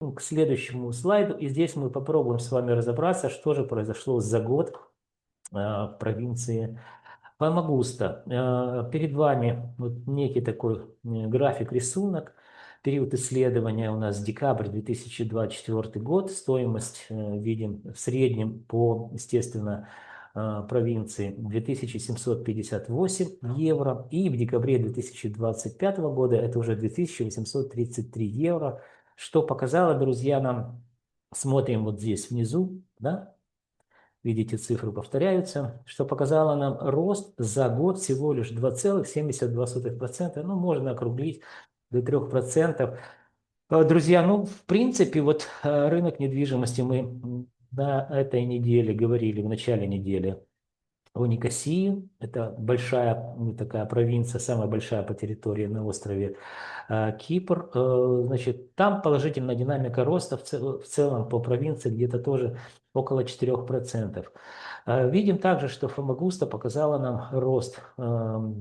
к следующему слайду, и здесь мы попробуем с вами разобраться, что же произошло за год в провинции Фамагуста. Перед вами вот некий такой график, рисунок. Период исследования у нас декабрь 2024 год. Стоимость видим в среднем по, естественно, провинции 2758 евро. И в декабре 2025 года это уже 2833 евро. Что показало, друзья, нам, смотрим вот здесь внизу, да, видите, цифры повторяются, что показало нам рост за год всего лишь 2,72%, ну, можно округлить до 3%. Друзья, ну, в принципе, вот рынок недвижимости мы на этой неделе говорили, в начале недели, о Никосии. Это большая такая провинция, самая большая по территории на острове Кипр. Значит, там положительная динамика роста в целом по провинции где-то тоже около 4%. Видим также, что Фамагуста показала нам рост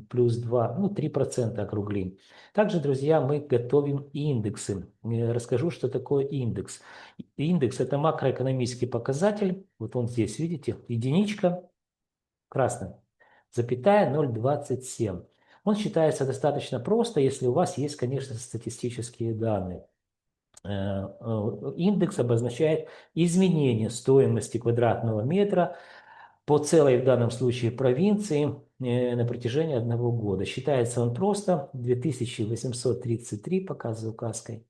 плюс 2, ну 3% округлим. Также, друзья, мы готовим индексы. Расскажу, что такое индекс. Индекс – это макроэкономический показатель. Вот он здесь, видите, единичка красным, запятая 0,27. Он считается достаточно просто, если у вас есть, конечно, статистические данные. Индекс обозначает изменение стоимости квадратного метра по целой, в данном случае, провинции на протяжении одного года. Считается он просто 2833, показываю указкой,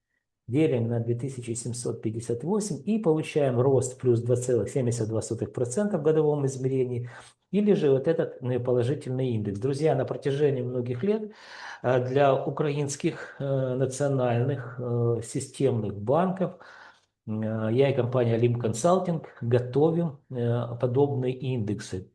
делим на 2758 и получаем рост плюс 2,72% в годовом измерении, или же вот этот положительный индекс. Друзья, на протяжении многих лет для украинских национальных системных банков я и компания Lim Consulting готовим подобные индексы.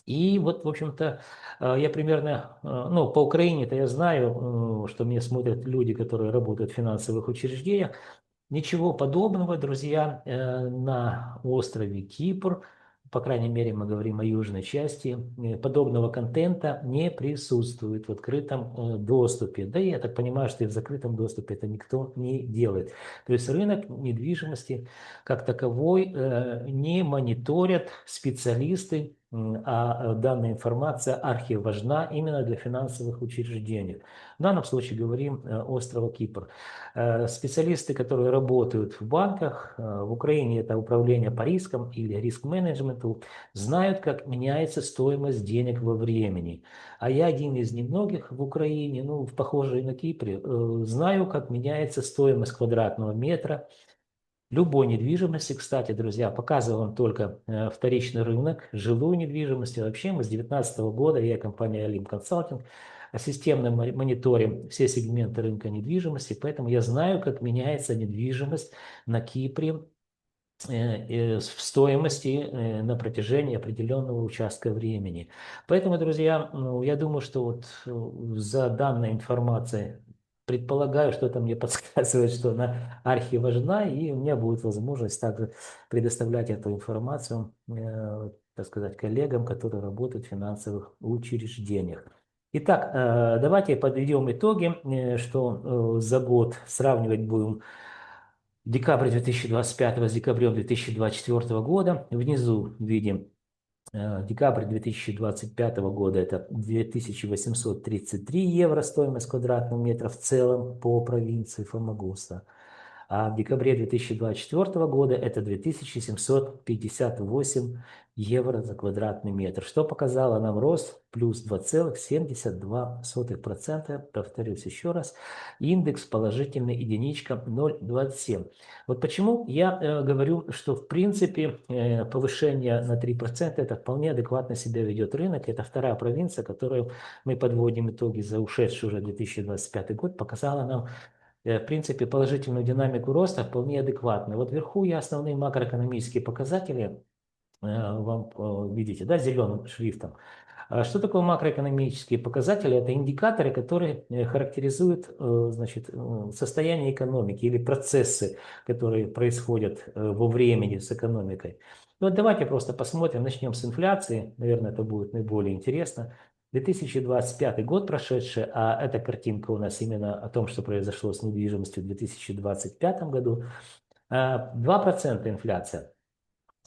И вот, в общем-то, я примерно, ну, по Украине-то я знаю, что меня смотрят люди, которые работают в финансовых учреждениях. Ничего подобного, друзья, на острове Кипр, по крайней мере, мы говорим о южной части, подобного контента не присутствует в открытом доступе. Да и я так понимаю, что и в закрытом доступе это никто не делает. То есть рынок недвижимости как таковой не мониторят специалисты, а данная информация архиважна именно для финансовых учреждений. В данном случае говорим острова Кипр. Специалисты, которые работают в банках, в Украине это управление по рискам или риск-менеджменту, знают, как меняется стоимость денег во времени. А я один из немногих в Украине, ну, похожий на Кипре, знаю, как меняется стоимость квадратного метра любой недвижимости. Кстати, друзья, показываю вам только вторичный рынок, жилую недвижимость. И вообще мы с 2019 года, я и компания Lim Consulting, системно мониторим все сегменты рынка недвижимости, поэтому я знаю, как меняется недвижимость на Кипре в стоимости на протяжении определенного участка времени. Поэтому, друзья, ну, я думаю, что вот за данной информацией предполагаю, что это мне подсказывает, что она архиважна, и у меня будет возможность также предоставлять эту информацию, так сказать, коллегам, которые работают в финансовых учреждениях. Итак, давайте подведем итоги, что за год сравнивать будем декабрь 2025 с декабрем 2024 года. Внизу видим декабрь 2025 года, это 2833 евро стоимость квадратного метра в целом по провинции Фамагуста. А в декабре 2024 года это 2758 евро за квадратный метр, что показало нам рост плюс 2,72%. Повторюсь еще раз, индекс положительный, единичка 0,27. Вот почему я говорю, что в принципе повышение на 3% это вполне адекватно себя ведет рынок. Это вторая провинция, которую мы подводим итоги за ушедший уже 2025 год, показала нам в принципе, положительную динамику роста вполне адекватно. Вот вверху я основные макроэкономические показатели вам видите, да, зеленым шрифтом. Что такое макроэкономические показатели? Это индикаторы, которые характеризуют, значит, состояние экономики или процессы, которые происходят во времени с экономикой. Вот давайте просто посмотрим, начнем с инфляции, наверное, это будет наиболее интересно. 2025 год прошедший, а эта картинка у нас именно о том, что произошло с недвижимостью в 2025 году, 2% инфляция.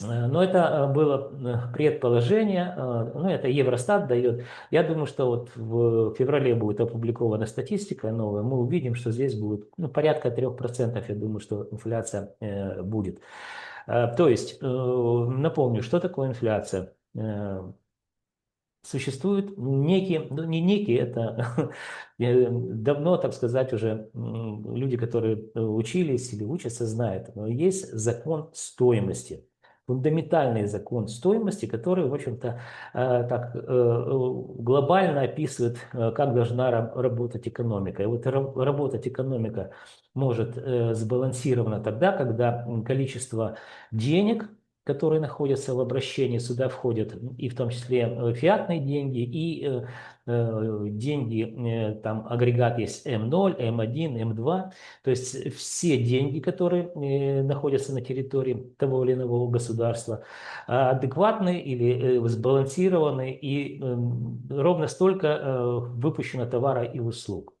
Но это было предположение, ну это Евростат дает. Я думаю, что вот в феврале будет опубликована статистика новая, мы увидим, что здесь будет порядка 3%, я думаю, что инфляция будет. То есть, напомню, что такое инфляция? Существует некий, ну не некий, это давно, так сказать, уже люди, которые учились или учатся, знают, но есть закон стоимости. Фундаментальный закон стоимости, который, в общем-то, так глобально описывает, как должна работать экономика. И вот работать экономика может сбалансировано тогда, когда количество денег, которые находятся в обращении, сюда входят и в том числе фиатные деньги, и деньги, там агрегат есть М0, М1, М2, то есть все деньги, которые находятся на территории того или иного государства, адекватны или сбалансированы, и ровно столько выпущено товара и услуг.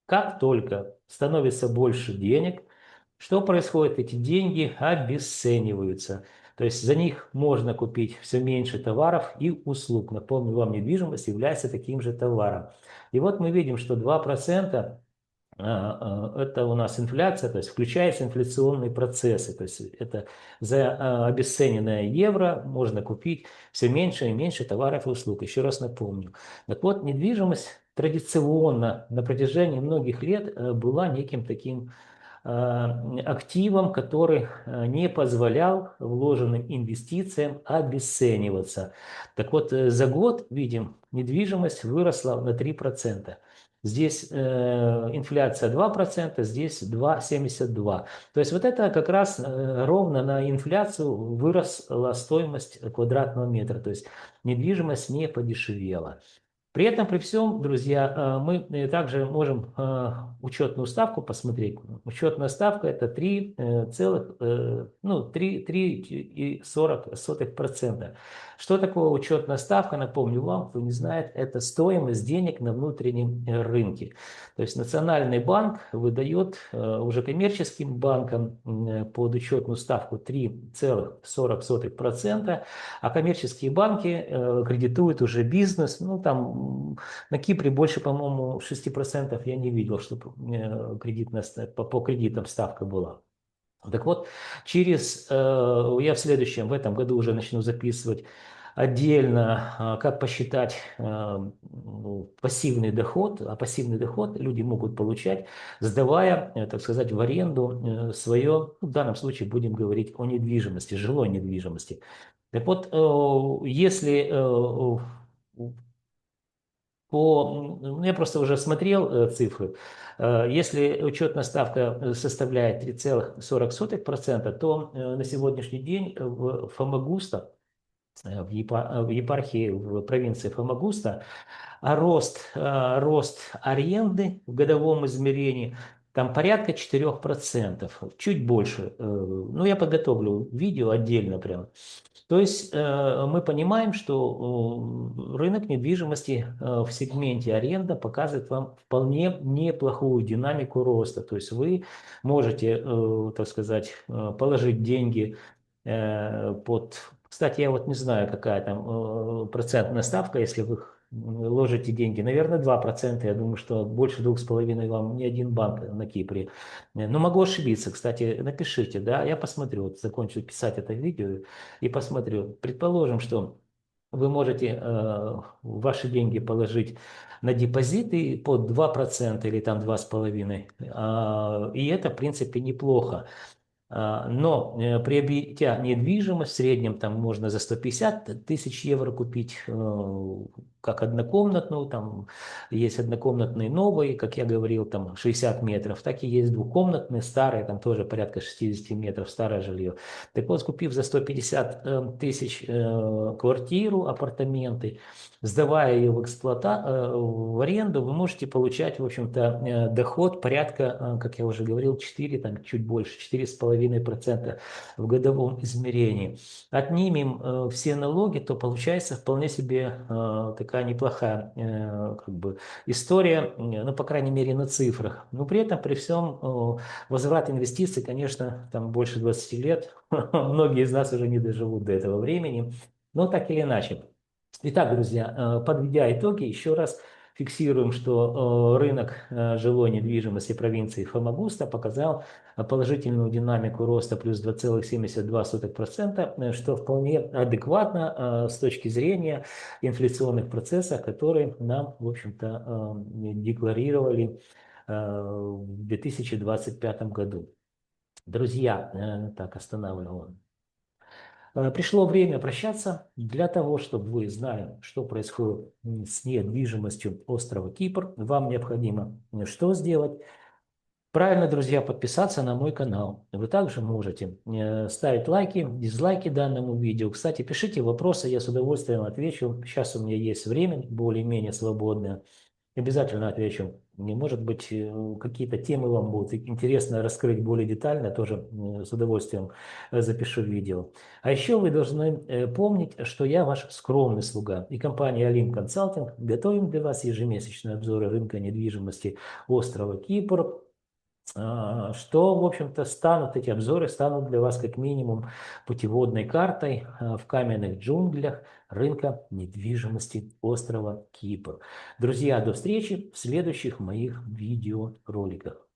Как только становится больше денег, что происходит? Эти деньги обесцениваются. То есть за них можно купить все меньше товаров и услуг. Напомню вам, недвижимость является таким же товаром. И вот мы видим, что 2% это у нас инфляция, то есть включаются инфляционные процессы. То есть это за обесцененное евро можно купить все меньше и меньше товаров и услуг. Еще раз напомню. Так вот, недвижимость традиционно на протяжении многих лет была неким таким активом, который не позволял вложенным инвестициям обесцениваться. Так вот, за год, видим, недвижимость выросла на 3%. Здесь инфляция 2%, здесь 2,72%. То есть вот это как раз ровно на инфляцию выросла стоимость квадратного метра. То есть недвижимость не подешевела. При этом, при всем, друзья, мы также можем учетную ставку посмотреть. Учетная ставка это 3,40%. Что такое учетная ставка? Напомню вам, кто не знает, это стоимость денег на внутреннем рынке. То есть Национальный банк выдает уже коммерческим банкам под учетную ставку 3,40%, а коммерческие банки кредитуют уже бизнес. Ну, там на Кипре больше, по-моему, 6% я не видел, чтобы по кредитам ставка была. Так вот, я в этом году уже начну записывать отдельно, как посчитать пассивный доход. А пассивный доход люди могут получать, сдавая, так сказать, в аренду свое, в данном случае будем говорить о недвижимости, жилой недвижимости. Так вот, если я просто уже смотрел цифры, если учетная ставка составляет 3,40%, то на сегодняшний день в Фомагуста, в епархии, в провинции Фомагуста, рост аренды в годовом измерении там порядка 4%, чуть больше. Ну, я подготовлю видео отдельно прям. То есть мы понимаем, что рынок недвижимости в сегменте аренда показывает вам вполне неплохую динамику роста. То есть вы можете, так сказать, положить деньги под... Кстати, я вот не знаю, какая там процентная ставка, если вы ложите деньги. Наверное, 2%. Я думаю, что больше 2,5% вам ни один банк на Кипре. Но могу ошибиться. Кстати, напишите, да, я посмотрю. Вот закончу писать это видео и посмотрю. Предположим, что вы можете ваши деньги положить на депозиты под 2% или там 2,5%. И это, в принципе, неплохо. Но приобретя недвижимость, в среднем там можно за 150 тысяч евро купить как однокомнатную, там есть однокомнатные новые, как я говорил, там 60 метров, так и есть двухкомнатные старые, там тоже порядка 60 метров старое жилье. Так вот, купив за 150 тысяч квартиру, апартаменты, сдавая ее в аренду, вы можете получать, в общем-то, доход порядка, как я уже говорил, 4, там чуть больше, 4,5 2,5% в годовом измерении, отнимем все налоги, то получается вполне себе такая неплохая как бы история, ну, по крайней мере, на цифрах. Но при этом, при всем, возврат инвестиций, конечно, там больше 20 лет. Многие из нас уже не доживут до этого времени. Но так или иначе. Итак, друзья, подведя итоги, еще раз фиксируем, что рынок жилой недвижимости провинции Фомагуста показал положительную динамику роста плюс 2,72%, что вполне адекватно с точки зрения инфляционных процессов, которые нам, в общем-то, декларировали в 2025 году. Друзья, так, останавливаем. Пришло время прощаться. Для того, чтобы вы знали, что происходит с недвижимостью острова Кипр, вам необходимо что сделать? Правильно, друзья, подписаться на мой канал. Вы также можете ставить лайки, дизлайки данному видео. Кстати, пишите вопросы, я с удовольствием отвечу. Сейчас у меня есть время более-менее свободное. Обязательно отвечу. Не может быть, какие-то темы вам будут интересно раскрыть более детально, тоже с удовольствием запишу видео. А еще вы должны помнить, что я ваш скромный слуга. И компания Alim Consulting готовим для вас ежемесячные обзоры рынка недвижимости острова Кипр. Что, в общем-то, эти обзоры станут для вас как минимум путеводной картой в каменных джунглях рынка недвижимости острова Кипр. Друзья, до встречи в следующих моих видеороликах.